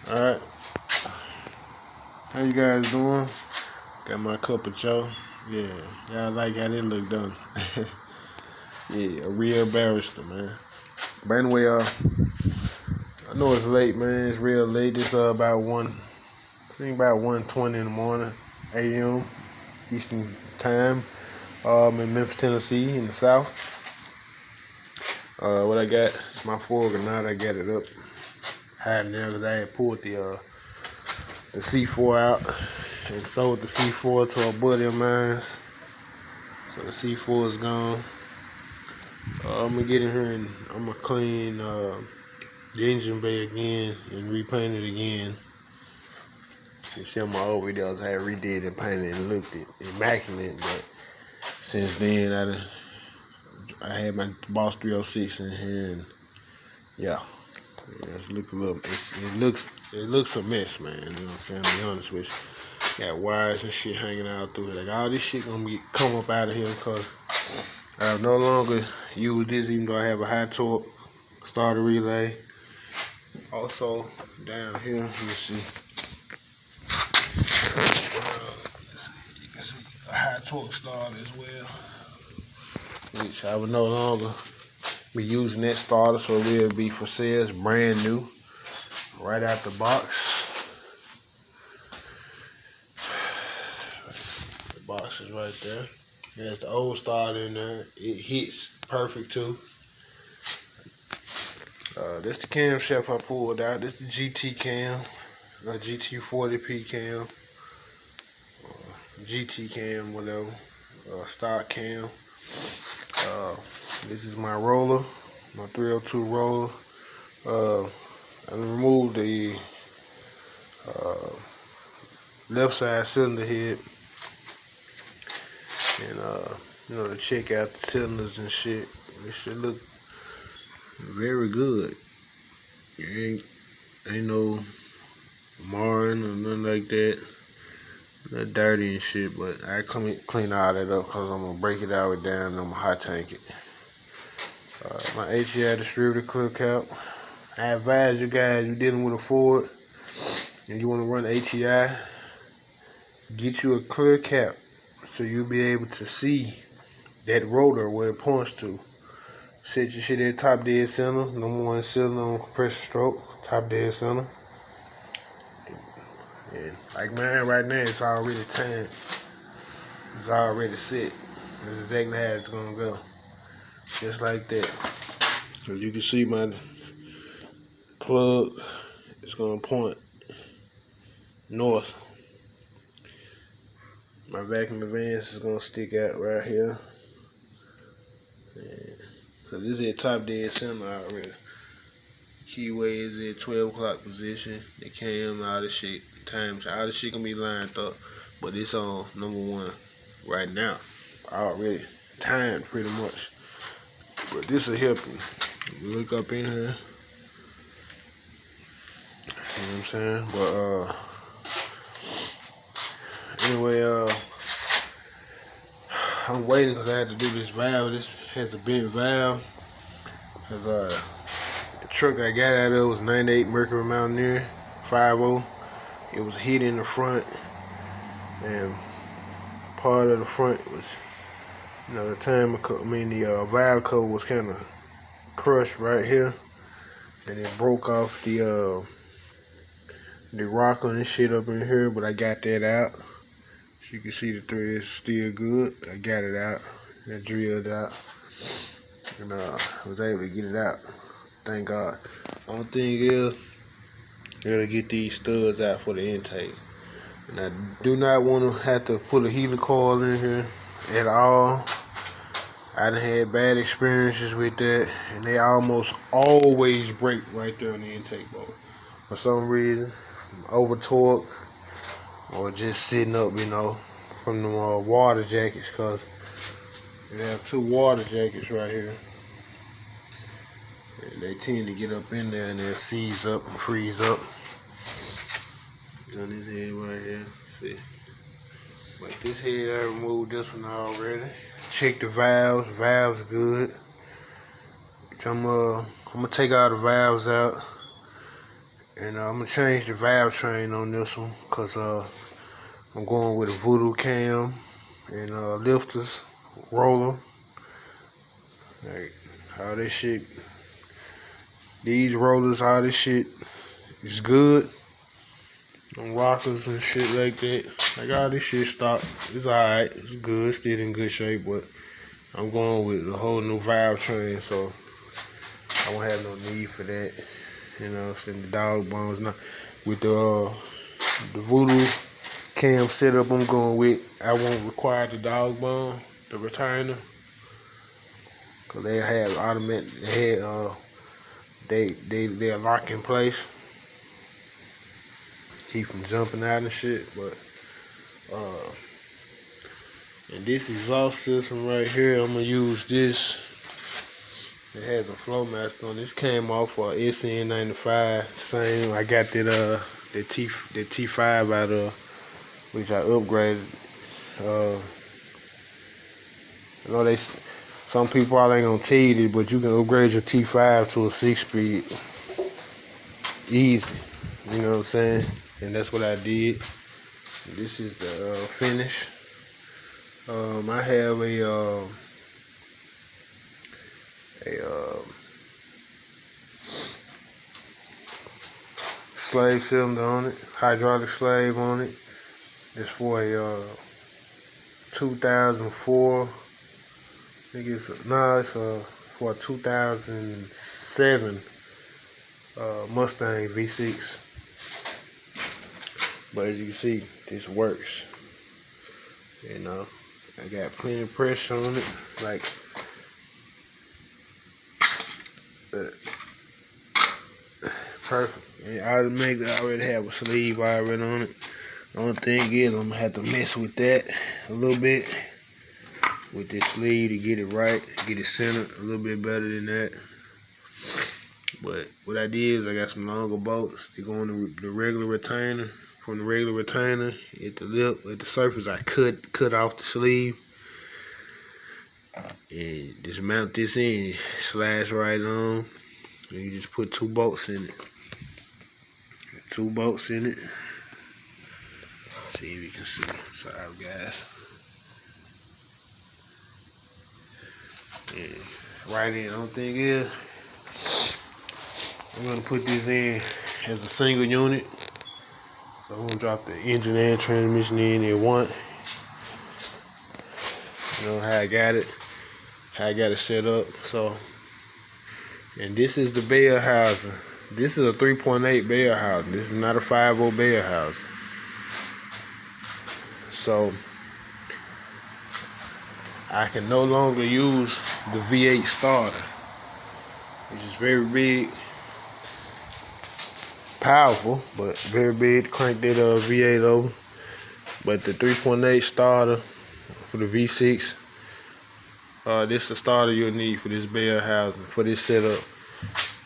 Alright, how you guys doing? Got my cup of joe. Yeah, y'all like how they look, don't it? Yeah, a real barrister, man. But anyway, I know it's late, man. It's real late. It's about I think about 1:20 in the morning, a.m. Eastern time. In Memphis, Tennessee, in the South. What I got? It's my Ford Granada. I got it up high in there because I had pulled the C4 out and sold the C4 to a buddy of mine. So the C4 is gone. I'm gonna get in here and I'm gonna clean the engine bay again and repaint it again. You see my overdose, I had redid and painted and looked it immaculate, but since then I had my Boss 306 in here and yeah, it's look a little. It looks a mess, man. You know what I'm saying? To be honest with you, got wires and shit hanging out through it. Like all this shit gonna come up out of here because I no longer use this, even though I have a high torque starter relay. Also down here, you see, you can see a high torque starter as well, which I would no longer be using that starter, so it will be for sale. It's brand new, right out the box. The box is right there. There's the old starter in there. It hits perfect too. This the camshaft I pulled out. This the GT cam, GT40P cam, GT cam, whatever, stock cam. This is my roller, my 302 roller. I removed the left side cylinder head, and to check out the cylinders and shit. This should look very good. Ain't no marring or nothing like that. Not dirty and shit, but I come clean all that up because I'm gonna break it all the way down and I'm gonna hot tank it. My HEI distributor clear cap. I advise you guys, you're dealing with a Ford and you want to run HEI, get you a clear cap so you'll be able to see that rotor where it points to. Set your shit at top dead center, number one cylinder on compressor stroke, top dead center. And like mine right now, it's already timed. It's already set. That's exactly how it's gonna go. Just like that. As you can see, my plug is gonna point north. My vacuum advance is gonna stick out right here. Cause this is at top dead center already. Keyway is at 12 o'clock position. The cam, all this shit, times, all this shit gonna be lined up. But it's on number one right now. Already timed pretty much. But this will help you. Look up in here. You know what I'm saying? But anyway, I'm waiting because I had to do this valve. This has a bent valve. Cause the truck I got out of was 98 Mercury Mountaineer 5.0. It was hit in the front, and part of the front was, the valve cover was kind of crushed right here, and it broke off the rocker and shit up in here. But I got that out. So you can see the thread is still good. I got it out. I drilled out, and I was able to get it out. Thank God. Only thing is, I gotta get these studs out for the intake. And I do not want to have to put a heater coil in here at all. I done had bad experiences with that, and they almost always break right there on the intake bolt. For some reason, over torque, or just sitting up, from the water jackets, because we have two water jackets right here. And they tend to get up in there and they'll seize up and freeze up. On this head right here, see. But this head, I removed this one already. Check the valves good. I'm gonna take all the valves out And I'm gonna change the valve train on this one because I'm going with a voodoo cam and lifters, roller, like all this shit. These rollers, all this shit is good. On rockers and shit like that. Like all this shit stock. It's alright. It's good. Still in good shape, but I'm going with a whole new valve train, so I won't have no need for that. You know, since the dog bones not with the voodoo cam setup I'm going with, I won't require the dog bone, the retainer, cause they have automatic. They're lock in place, keep from jumping out and shit. But and this exhaust system right here, I'm gonna use this. It has a Flowmaster on. This came off for SN95. Same. I got that T5 out of, which I upgraded. I know some people probably ain't gonna tell you this, but you can upgrade your T5 to a 6-speed easy. You know what I'm saying? And that's what I did. This is the finish. I have a slave cylinder on it, hydraulic slave on it. It's for a 2004. I think it's for a 2007 Mustang V6. But as you can see, this works. You know, I got plenty of pressure on it, like perfect. And I already have a sleeve already on it. The only thing is I'm gonna have to mess with that a little bit with this sleeve to get it right, get it centered a little bit better than that. But what I did is I got some longer bolts. They go on the regular retainer. From the regular retainer at the lip, at the surface, I cut off the sleeve and just mount this in. Slides right on, and you just put 2 bolts in it. 2 bolts in it. See if you can see. Sorry, guys. And right in. The only thing is, I'm gonna put this in as a single unit. So I'm gonna drop the engine and transmission in at once. You know how I got it set up. So, and this is the bell housing. This is a 3.8 bell housing. This is not a 5.0 bell housing. So I can no longer use the V8 starter, which is very big, powerful, but very big to crank that V8 over. But the 3.8 starter for the V6, this is the starter you'll need for this bell housing, for this setup.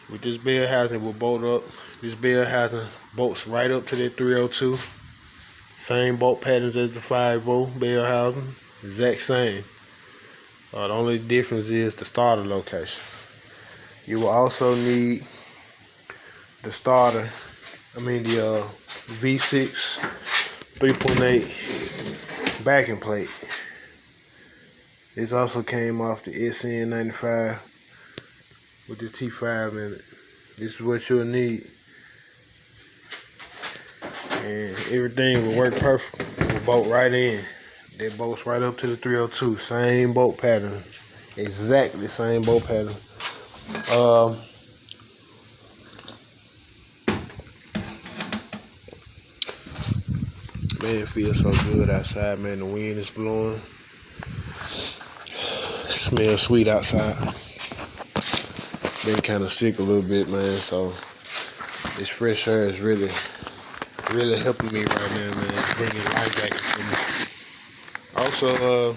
With this bell housing, will bolt up. This bell housing bolts right up to that 302. Same bolt patterns as the 5.0 bell housing, exact same. The only difference is the starter location. You will also need the starter, the V6 3.8 backing plate. This also came off the SN95 with the T5 in it. This is what you'll need. And everything will work perfect. It will bolt right in. That bolts right up to the 302. Same bolt pattern. Exactly same bolt pattern. Man, it feels so good outside, man. The wind is blowing. Smells sweet outside. Been kind of sick a little bit, man. So this fresh air is really helping me right now, man. It's bringing life back into me. Also,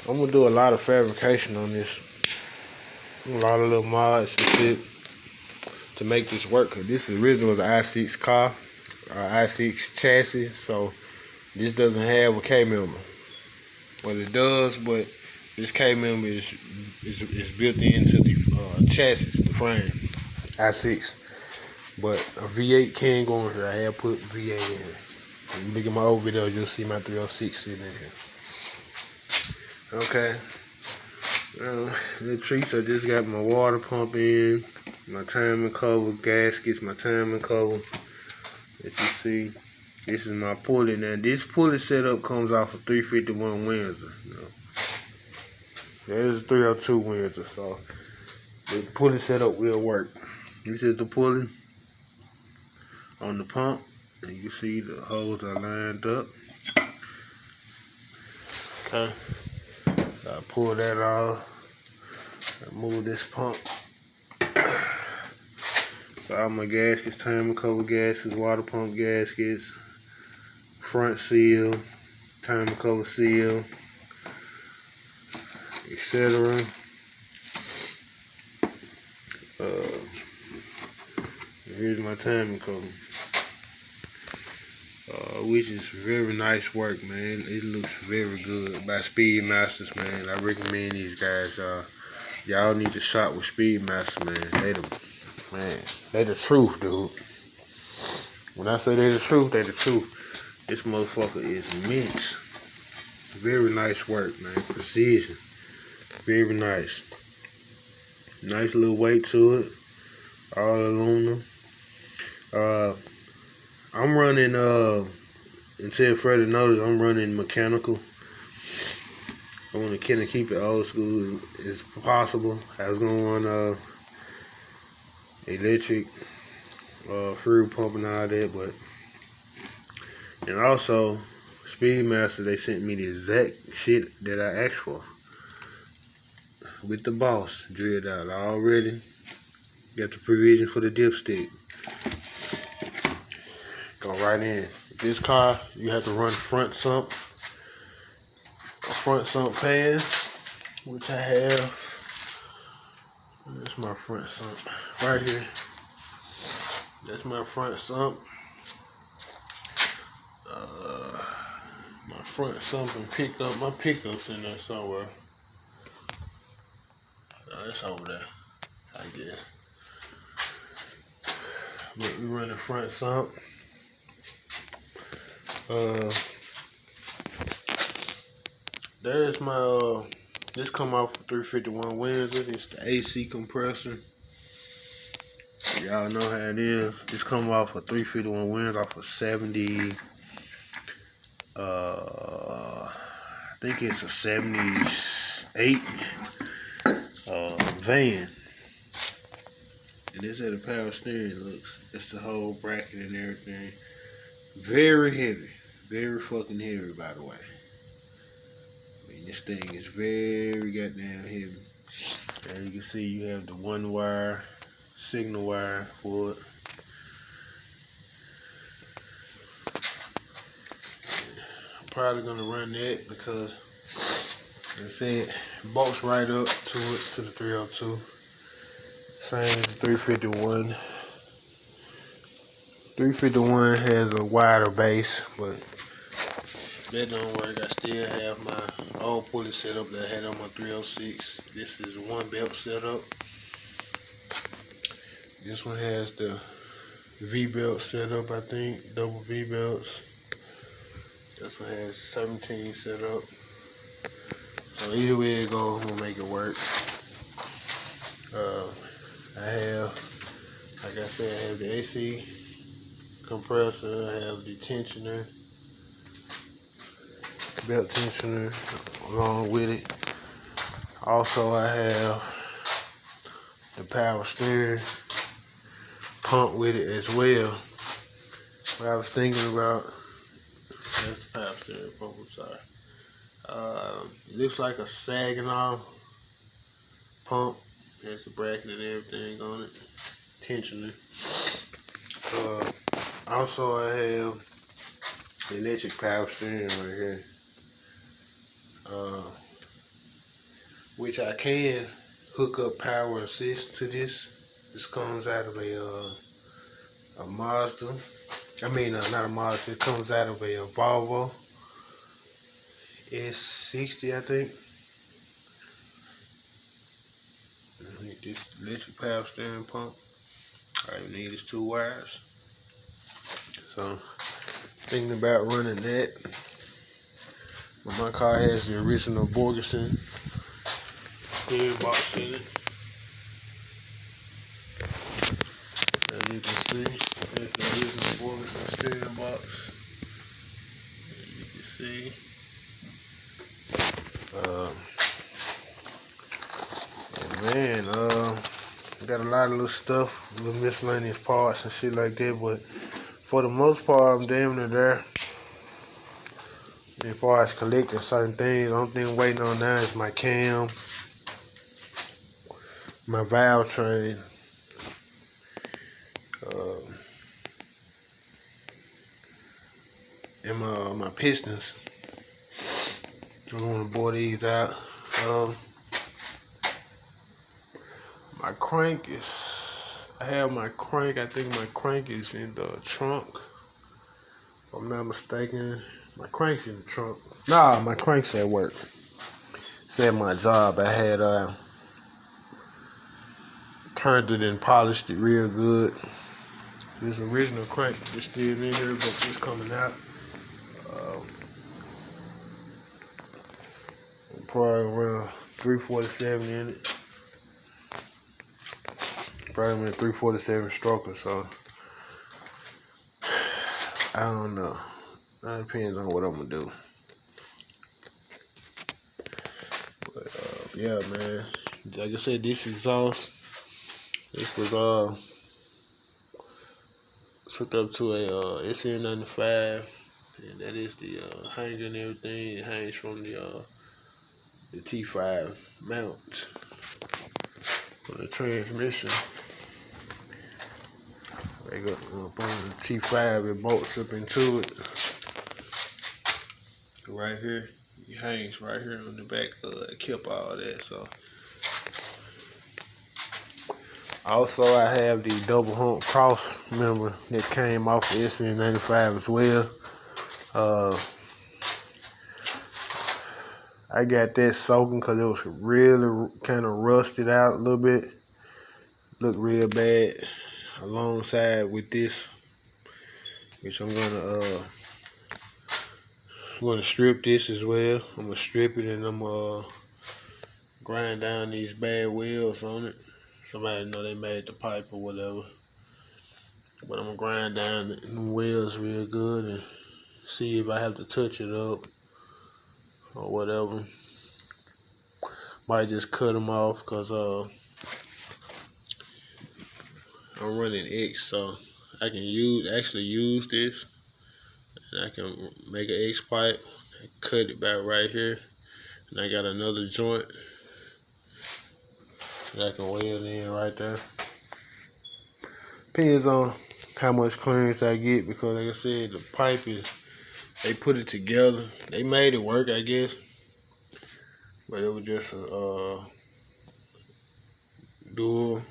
I'm gonna do a lot of fabrication on this. A lot of little mods and shit to make this work. Cause this originally was an i6 car, i6 chassis. So this doesn't have a K member. Well, it does, but this K member is built into the chassis, the frame, i6. But a V8 can go in here. I have put V8 in here. If you look at my old videos, you'll see my 306 sitting in here. Okay. The treats, I just got my water pump in, my timing cover, gaskets, my timing cover. As you see, this is my pulley. Now, this pulley setup comes off a 351 Windsor. You know. There's a 302 Windsor, so the pulley setup will work. This is the pulley on the pump, and you see the holes are lined up. Okay, I pull that off. I move this pump. So all my gaskets, timing cover gaskets, water pump gaskets, front seal, timing cover seal, etc. Here's my timing cover, which is very nice work, man. It looks very good by Speedmasters, man. I recommend these guys. Y'all need to shop with Speedmasters, man. They the truth, dude. When I say they the truth, they the truth. This motherfucker is mint. Very nice work, man. Precision. Very nice. Nice little weight to it. All aluminum. I'm running, until further notice, I'm running mechanical. I want to kind of keep it old school as possible. I was going on electric, fuel pump and all that, and also Speedmaster, they sent me the exact shit that I asked for with the boss drilled out. I already got the provision for the dipstick. Go right in. This car, you have to run front sump pans, which I have. That's my front sump right here. That's my front sump. My front sump and pickup. My pickup's in there somewhere. It's over there, I guess. But we run the front sump. There's my this come off of 351 Windsor. It's the AC compressor. Y'all know how it is. This come off of 351 Windsor off of 70. I think it's a 78 van. And this is how the power steering looks. It's the whole bracket and everything. Very heavy. Very fucking heavy, by the way. I mean, this thing is very goddamn heavy. As you can see, you have the one wire, signal wire for it. I'm probably gonna run that because like I said, bolts right up to it, to the 302. Same as the 351. 351 has a wider base, but that don't work. I still have my old pulley setup that I had on my 306. This is one belt setup. This one has the V-belt setup, I think, double V-belts. This one has 17 setup. So either way it goes, I'm gonna make it work. I have, like I said, I have the AC compressor, I have the tensioner, belt tensioner along with it. Also I have the power steering pump with it as well. What I was thinking about, that's the power steering pump, I'm sorry. It looks like a Saginaw pump. There's the bracket and everything on it. Tensioner. Also I have the electric power steering right here. Which I can hook up power assist to this. This comes out of a Mazda. I mean, not a Mazda. It comes out of a Volvo S60, I think. This electric power steering pump. All you need is 2 wires. So thinking about running that. But my car has the original Borgeson steering box in it. As you can see, there's the original Borgeson steering box. As you can see. Man, got a lot of little stuff, little miscellaneous parts and shit like that, but for the most part, I'm damn near there. As far as collecting certain things, the only thing I'm waiting on now is my cam, my valve train, and my pistons. I want to bore these out. My crank is, I have my crank, I think my crank is in the trunk. If I'm not mistaken, my crank's in the trunk. Nah, my crank's at work. It's at my job. I had turned it and polished it real good. This original crank is still in here, but it's coming out. Probably around 347 in it. Probably a 347 stroker, so I don't know. That depends on what I'm gonna do. But yeah, man. Like I said, this exhaust, this was hooked up to a SN95, and that is the hanger and everything. It hangs from the T5 mount for the transmission. They go on the T5, it bolts up into it right here. It hangs right here on the back. It kept all that. So also I have the double hump cross member that came off the SN95 as well. I got that soaking because it was really kind of rusted out a little bit. Looked real bad alongside with this, which I'm gonna strip this as well. I'm gonna strip it and I'm gonna grind down these bad wheels on it. Somebody know they made the pipe or whatever, but I'm gonna grind down the wheels real good and see if I have to touch it up or whatever. Might just cut them off because I'm running X, so I can actually use this, and I can make an X pipe, cut it back right here, and I got another joint that I can weld in right there. Depends on how much clearance I get, because like I said, the pipe is, they put it together. They made it work, I guess, but it was just a dual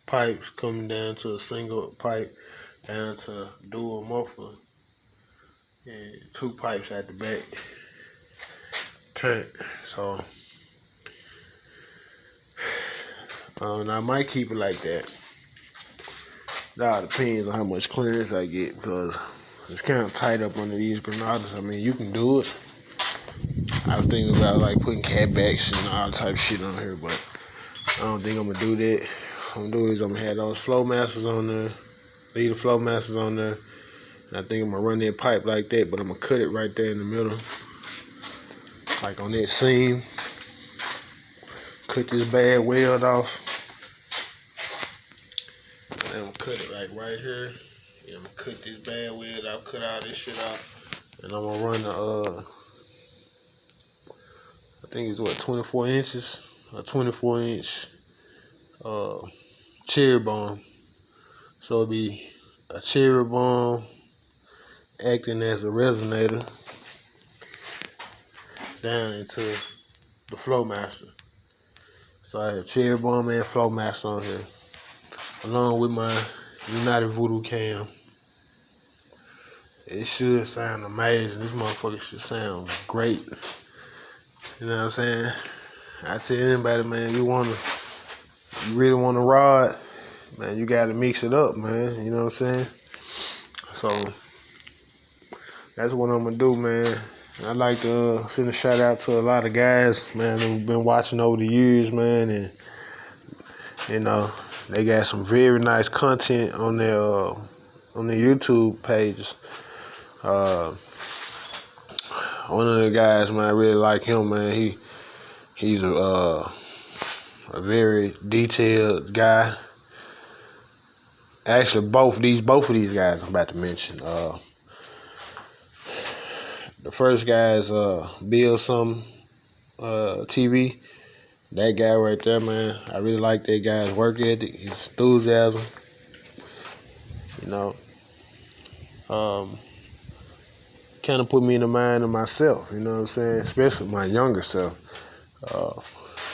pipes coming down to a single pipe down to dual muffler, and 2 pipes at the back tank. So I might keep it like that. That depends on how much clearance I get, because it's kind of tight up under these Granadas. I mean, you can do it. I was thinking about like putting catbacks and all type of shit on here, but I don't think I'm gonna do that. What I'm gonna do is I'm gonna have those flow masters on there, leave the flow masters on there, and I think I'm gonna run that pipe like that, but I'm gonna cut it right there in the middle, like on that seam. Cut this bad weld off, and I'm gonna cut it like right here. And I'm gonna cut this bad weld off, cut all this shit off, and I'm gonna run the I think it's what, 24 inches, a 24-inch cherry bomb. So it'll be a cherry bomb acting as a resonator down into the flow master. So I have cherry bomb and flow master on here, along with my United Voodoo cam. It should sound amazing. This motherfucker should sound great. You know what I'm saying? I tell anybody, man, you really want to rod, man, you gotta mix it up, man. You know what I'm saying? So that's what I'm gonna do, man. I'd like to send a shout out to a lot of guys, man, who've been watching over the years, man, and you know, they got some very nice content on their YouTube pages. One of the guys, man, I really like him, man. He's a very detailed guy. Actually, both of these guys I'm about to mention. The first guy is Build Some TV. That guy right there, man. I really like that guy's work ethic, his enthusiasm. You know, kind of put me in the mind of myself. You know what I'm saying? Especially my younger self.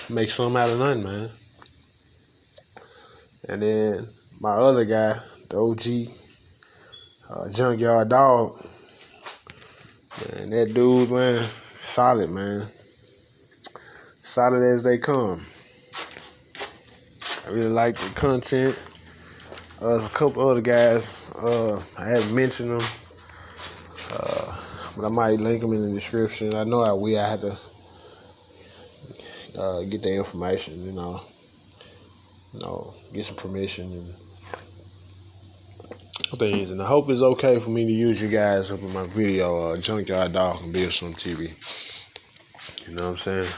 Make something out of nothing, man. And then my other guy, the OG, Junkyard Dog. Man, that dude, man, solid, man. Solid as they come. I really like the content. There's a couple other guys. I haven't mentioned them. But I might link them in the description. I know I will. I have to get the information, get some permission and things. And I hope it's okay for me to use you guys up in my video, Junkyard Dog and Build Some TV. You know what I'm saying?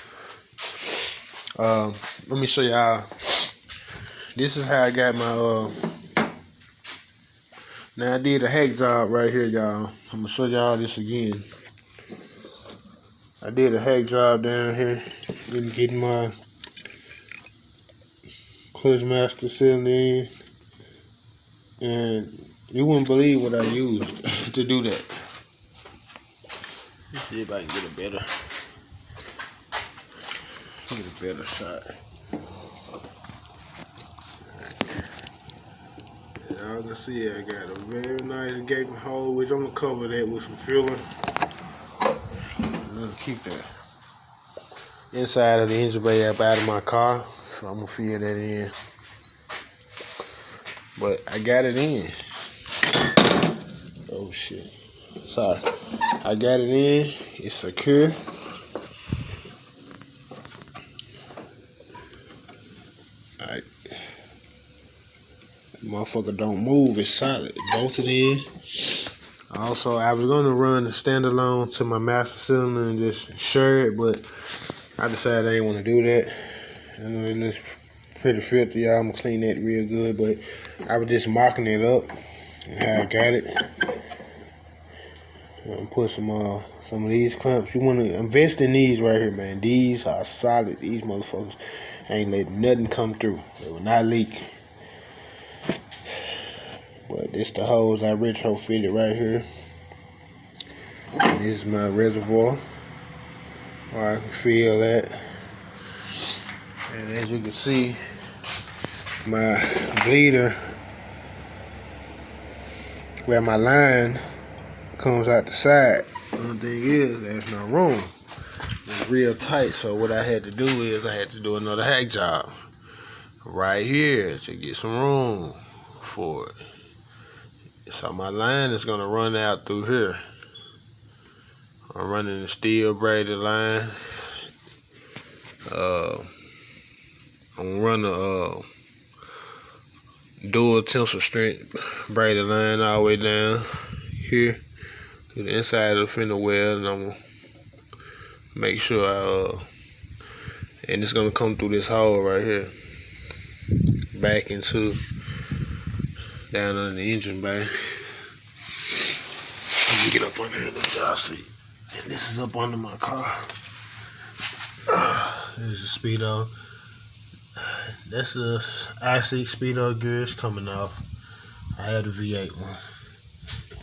Let me show y'all. This is how I got my now I did a hack job right here, y'all. I'm gonna show y'all this again. I did a hack job down here in getting my clutch master cylinder in, and you wouldn't believe what I used to do that. Let's see if I can get a better shot. Y'all can see I got a very nice gaping hole, which I'm gonna cover that with some filling. I'm gonna keep that inside of the engine bay up out of my car, so I'm gonna fill that in. But I got it in. Oh shit. Sorry. I got it in. It's secure. Alright. Motherfucker don't move. It's solid. Bolted in. Also, I was gonna run the standalone to my master cylinder and just share it, but I decided I didn't want to do that. I know it looks pretty filthy, y'all. I'm gonna clean that real good, but I was just mocking it up and how I got it. I'm gonna put some of these clamps. You wanna invest in these right here, man. These are solid. These motherfuckers ain't letting nothing come through. They will not leak. But this the hose I retrofitted right here. And this is my reservoir where I can fill that. And as you can see, my bleeder, where my line comes out the side. The only thing is, there's no room. It's real tight, so what I had to do is I had to do another hack job right here to get some room for it. So my line is gonna run out through here. I'm running the steel braided line. I'm gonna run a dual tensile strength braided line all the way down here to the inside of the fender well, and I'm gonna make sure and it's gonna come through this hole right here, back into down under the engine bay. Let me get up under here and let y'all see. And this is up under my car. There's a speedo. That's the I6 speedo gears coming off. I had a V8 one,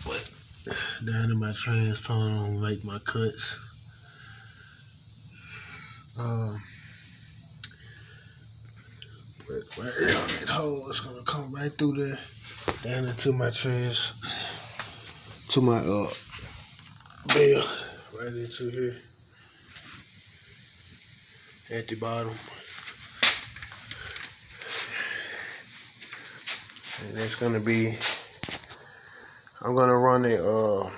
but down in my trans tunnel, I'm gonna make my cuts. But right here on that hole, it's gonna come right through there, down into my trans, to my bell, right into here at the bottom. And it's gonna be, I'm gonna run a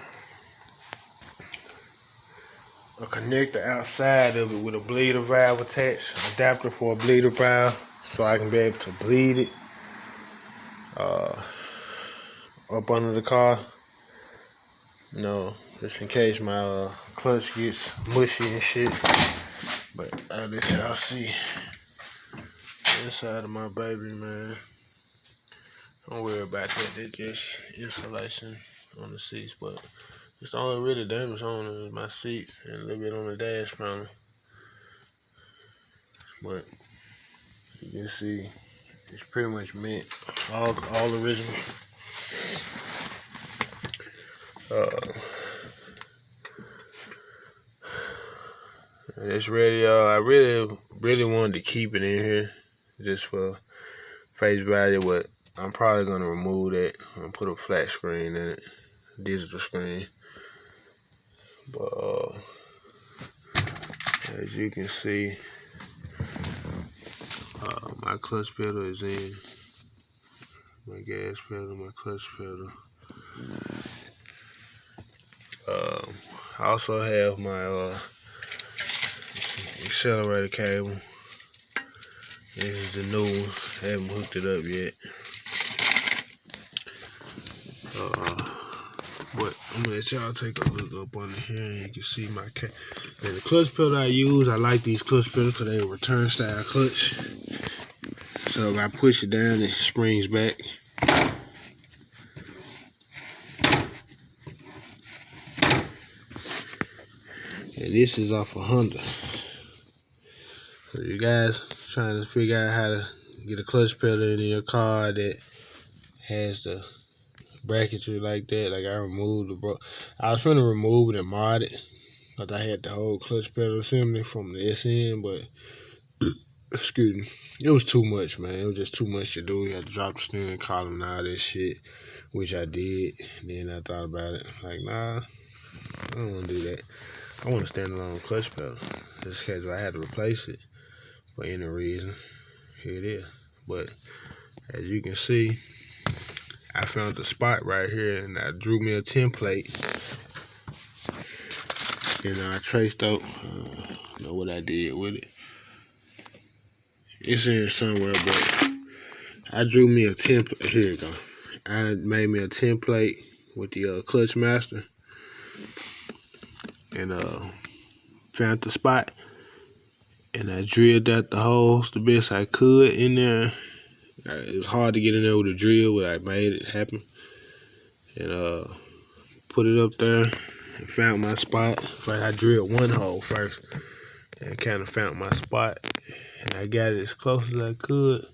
connector outside of it with a bleeder valve attached, adapter for a bleeder valve, so I can be able to bleed it up under the car. You know, just in case my clutch gets mushy and shit. But I'll let y'all see inside of my baby, man. Don't worry about that. It's just insulation on the seats, but it's the only really damage on it is my seats and a little bit on the dash panel. But you can see it's pretty much mint, all original. This radio, I really wanted to keep it in here just for face value, but I'm probably gonna remove that and put a flat screen in it, digital screen. But as you can see, my clutch pedal is in, my gas pedal, my clutch pedal. I also have my accelerator cable. This is the new one. I haven't hooked it up yet. But I'm gonna let y'all take a look up under here and you can see my cable. And the clutch pedal I use, I like these clutch pedals because they're a return style clutch. So if I push it down, it springs back. And this is off a Honda. So you guys trying to figure out how to get a clutch pedal in your car that has the bracketry like that. Like I removed I was trying to remove it and mod it, but I had the whole clutch pedal assembly from the SN, but excuse me, it was too much, man. It was just too much to do. You had to drop the steering column and all that shit, which I did. Then I thought about it, like, nah, I don't want to do that. I want a standalone clutch pedal. Just in case if I had to replace it for any reason, here it is. But as you can see, I found the spot right here and I drew me a template. And I traced out, know what I did with it. It's in here somewhere, but I drew me a template. Here you go. I made me a template with the clutch master. And found the spot. And I drilled out the holes the best I could in there. It was hard to get in there with a drill, but I made it happen. And put it up there and found my spot. First, I drilled one hole first and kind of found my spot. And I got it as close as I could.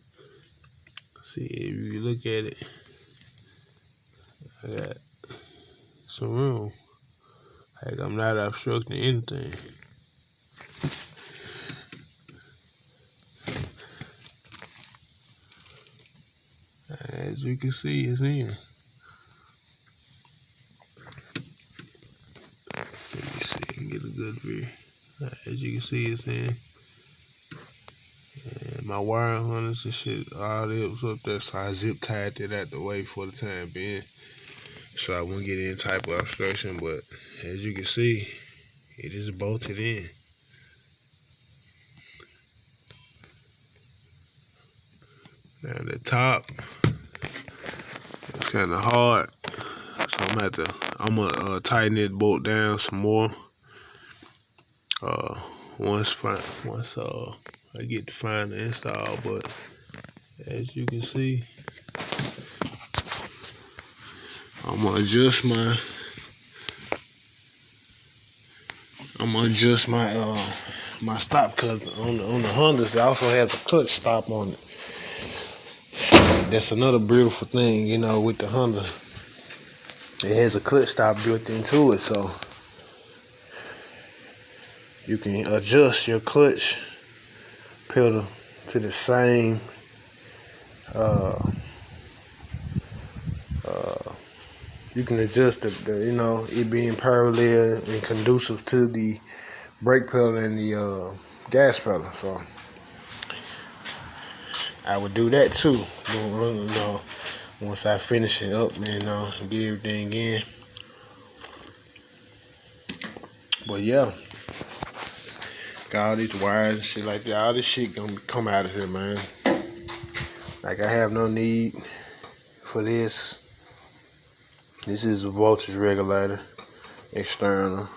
See, if you look at it, I got some room. Like I'm not obstructing anything. As you can see, it's in. Let me see, get a good view. As you can see, it's in. And my wiring harness and shit, all that was up there, so I zip tied it out the way for the time being, so I wouldn't get any type of obstruction. But as you can see, it is bolted in. Now the top, it's kind of hard, so I'm gonna tighten it bolt down some more. Once I get to find the install. But as you can see, I'm gonna adjust my stop, because on the Hondas it also has a clutch stop on it. That's another beautiful thing, you know, with the Honda. It has a clutch stop built into it, so you can adjust your clutch pedal to the same you can adjust the you know, it being parallel and conducive to the brake pedal and the gas pedal. So I would do that too. You know, once I finish it up, man, get everything in. But yeah, got all these wires and shit like that. All this shit gonna come out of here, man. Like, I have no need for this. This is a voltage regulator, external.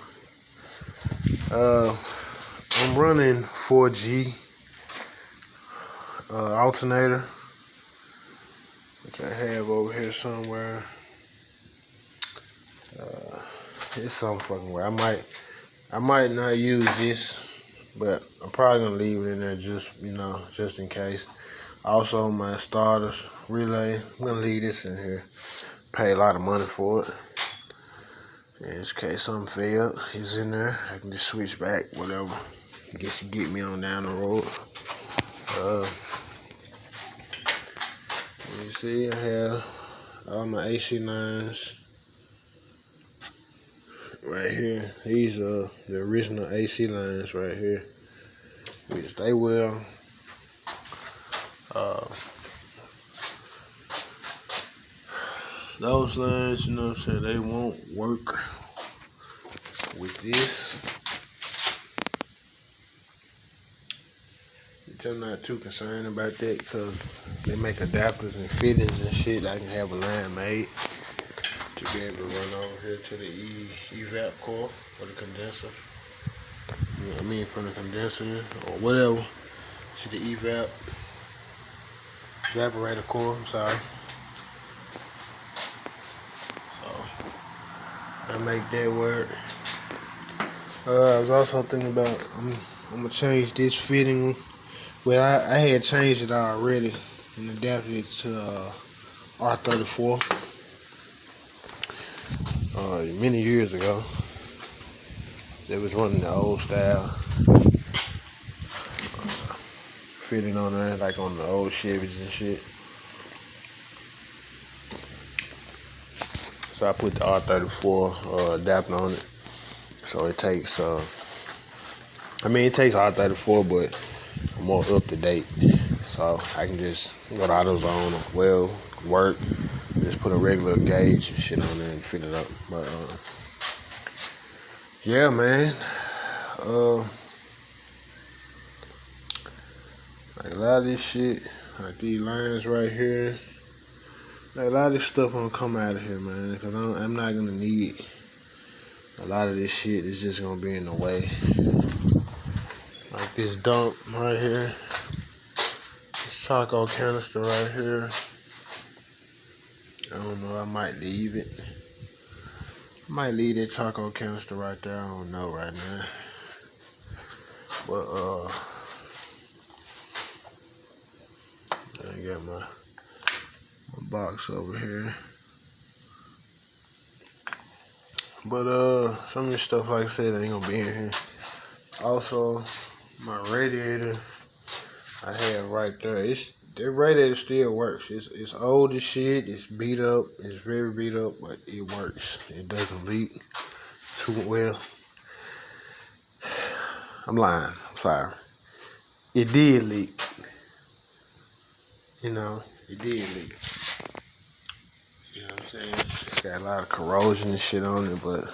I'm running 4G alternator, which I have over here somewhere. It's some fucking way. I might not use this, but I'm probably gonna leave it in there just in case. Also, my starters relay, I'm gonna leave this in here. Pay a lot of money for it. In case something failed, it's in there. I can just switch back, whatever. I guess you get me on down the road. You see, I have all my AC lines right here. These are the original AC lines right here, which they will. Those lines, you know what I'm saying, they won't work with this. Which I'm not too concerned about that, because they make adapters and fittings and shit. I can have a line made to be able to run over here to the evap core or the condenser. You know what I mean, from the condenser or whatever to the evaporator core. I'm sorry. So I make that work. I was also thinking about I'm gonna change this fitting. Well, I had changed it already and adapted it to R34 many years ago. They was running the old style fitting on there, like on the old Chevys and shit. So I put the R34 adapter on it. So it takes, it takes R34, but more up to date. So I can just go to AutoZone, well, work, just put a regular gauge and shit on there and fit it up. But yeah, man. Like a lot of this shit, like these lines right here, like a lot of this stuff gonna come out of here, man, because I'm not gonna need a lot of this shit. Is just gonna be in the way. Like this dump right here, this charcoal canister right here. I don't know, I might leave it. I might leave that charcoal canister right there. I don't know right now. But I got my box over here. But some of this stuff, like I said, ain't gonna be in here. Also, my radiator I have right there. The radiator still works. It's old as shit. It's beat up. It's very beat up, but it works. It doesn't leak too well. I'm lying. I'm sorry. It did leak. It did leak. You know what I'm saying? It's got a lot of corrosion and shit on it, but